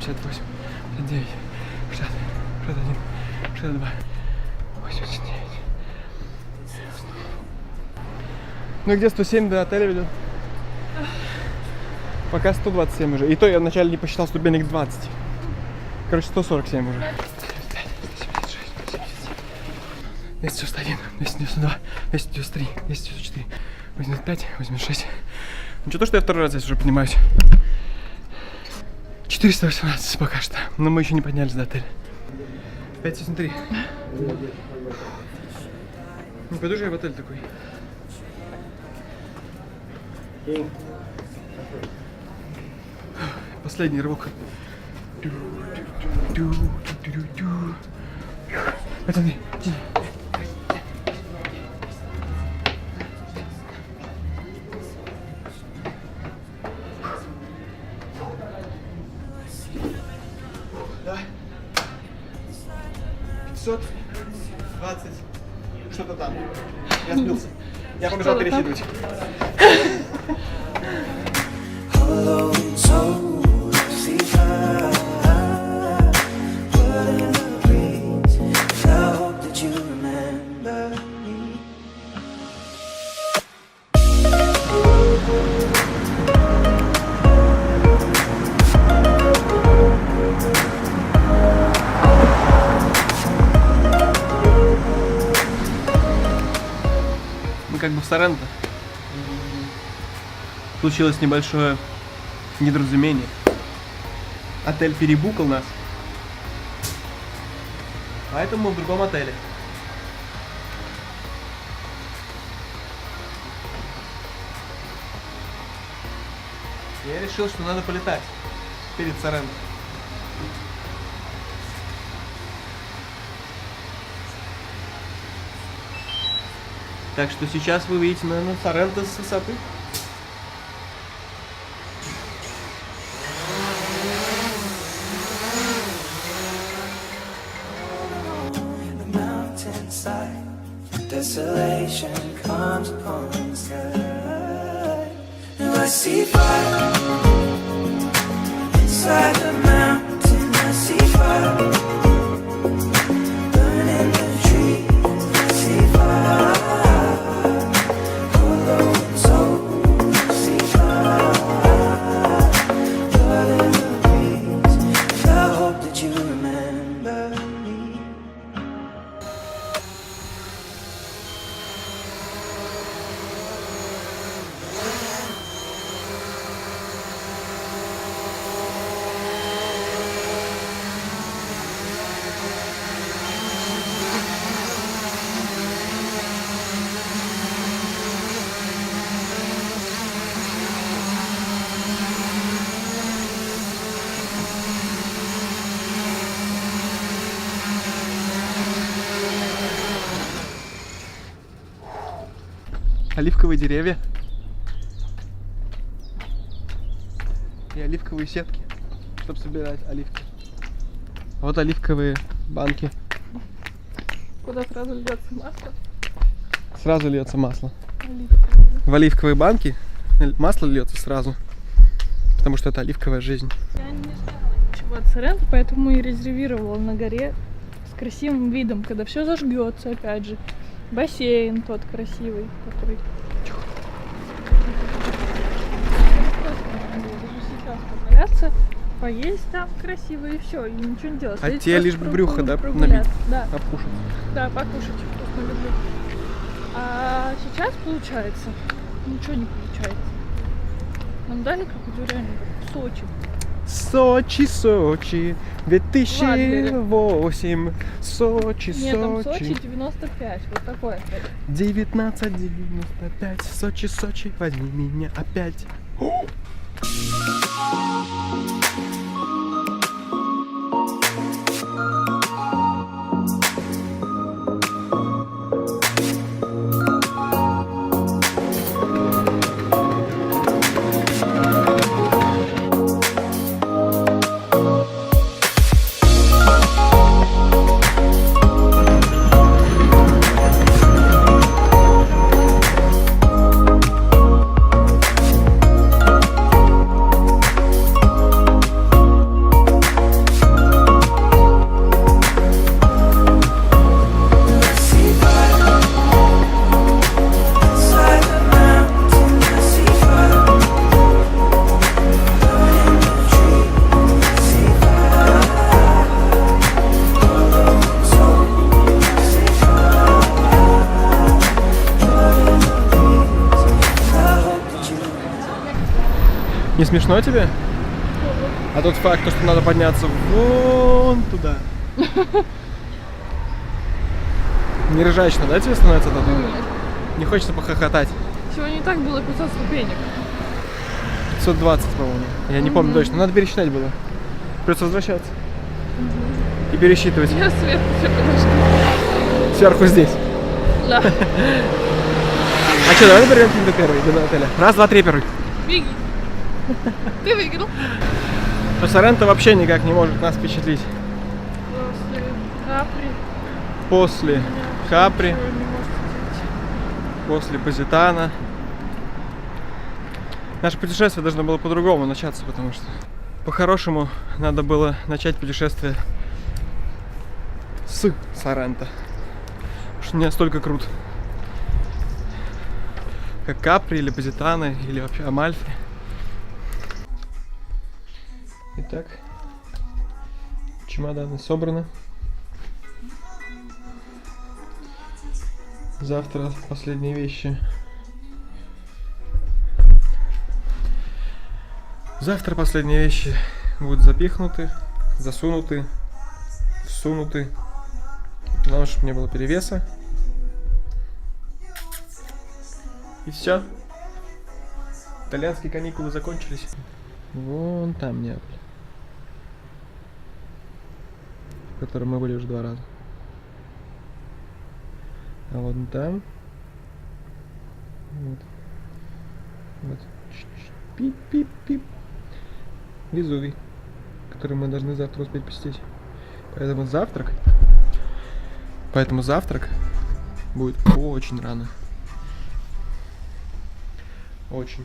58, 59, 60, 61, 62, 89. Ну где 107 до отеля ведет? Пока 127 уже. И то я вначале не посчитал ступенек 20. Короче, 147 уже. 291, 292, 293, 294, 85, 86. Ну что то, что я второй раз здесь уже поднимаюсь. 418 пока что. Но мы еще не поднялись до отеля. 573. Не пойду же я в отель такой. Последний рывок. Пацаны, иди. Давай. 520. Что-то там. Я сбился. Я побежал пересчитывать. Мы как бы в Соренто. Случилось небольшое недоразумение. Отель перебукал нас. Поэтому мы в другом отеле. Я решил, что надо полетать перед Соренто. Так что сейчас вы видите, наверное, Соренто с высоты. Desolation comes upon the sky. Now I see fire inside the mountain. I see fire burning the trees. I see fire hollow soul. I see fire blood in the breeze. I hope that you remember me. Оливковые деревья и оливковые сетки, чтобы собирать оливки. Вот оливковые банки. Куда сразу льется масло? Сразу льется масло. Оливковое. В оливковые банки масло льется сразу, потому что это оливковая жизнь. Я не знала ничего от Соренто, поэтому и резервировала на горе с красивым видом, когда все зажгется, опять же. Бассейн тот красивый, который... Даже сейчас поваляться, поесть там красиво и все, и ничего не делать. А Сидеть тебе просто лишь бы брюхо, да, набить? прогуляться. Да, Покушать. да, покушать вкусно люблю. А сейчас получается, ничего не получается. Нам дали какую-то реально как в Сочи. Сочи, Сочи, 2008. Сочи, Нет, там Сочи Сочи. 95, вот такой отель. 1995. Сочи, Сочи, возьми меня опять. Не смешно тебе? А тот факт, то, что надо подняться вон туда. Не ржачно, да, тебе становится от этого? Не хочется похохотать. Сегодня и так было 500 ступенек. 520, по-моему. Я не помню точно. Надо пересчитать было. Придется возвращаться. И пересчитывать. Я сверху все подожду. Сверху здесь. Да. А что, давай наберем до первой, до отеля. Раз, два, три, первый. Беги. Ты выиграл. Но Соренто вообще никак не может нас впечатлить. После Капри. После Капри, Ничего не может удивить. после Позитана. Наше путешествие должно было по-другому начаться, потому что по-хорошему надо было начать путешествие с Соренто. Потому что не настолько круто, как Капри или Позитано, или вообще Амальфи. Итак, чемоданы собраны. Завтра последние вещи. Завтра последние вещи будут запихнуты, засунуты, всунуты. Главное, чтобы не было перевеса. И все. Итальянские каникулы закончились. Вон там Неаполь, в котором мы были уже 2 раза. А вот там. Вот. Вот. Пип-пип-пип. Везувий, который мы должны завтра успеть посетить. Поэтому завтрак будет очень рано. Очень.